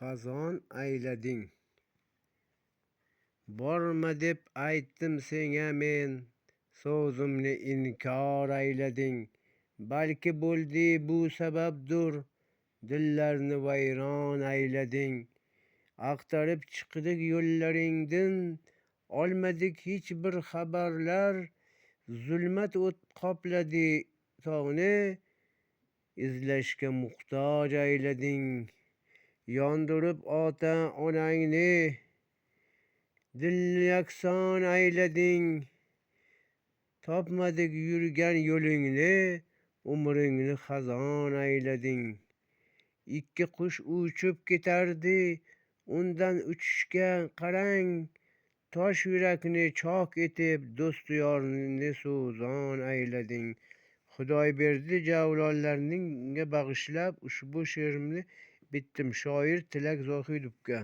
xazon aylading. Borma deb aytdim senga men, so'zimni inkor aylading. Balki bo'ldi bu sababdur, dillarni vayron aylading. Aqtarib chiqdik yo'llaringdan, olmadik hech bir xabarlar. Zulmat o't qopladi tog'ni, izlashga muhtoj aylading. Yondirib ota onangni, dilni yakson aylading. Topmadik yurgan yo'lingni, umringni xazon aylading. Ikki qush uchib ketardi, undan uchishga qarang. Tosh yurakni chok etib, do'stu yorni so'zon aylading. Xudoyberdi Javlonlarga bag'ishlab ushbu she'rimni bitdim. Shoir Tilak Zohirovga.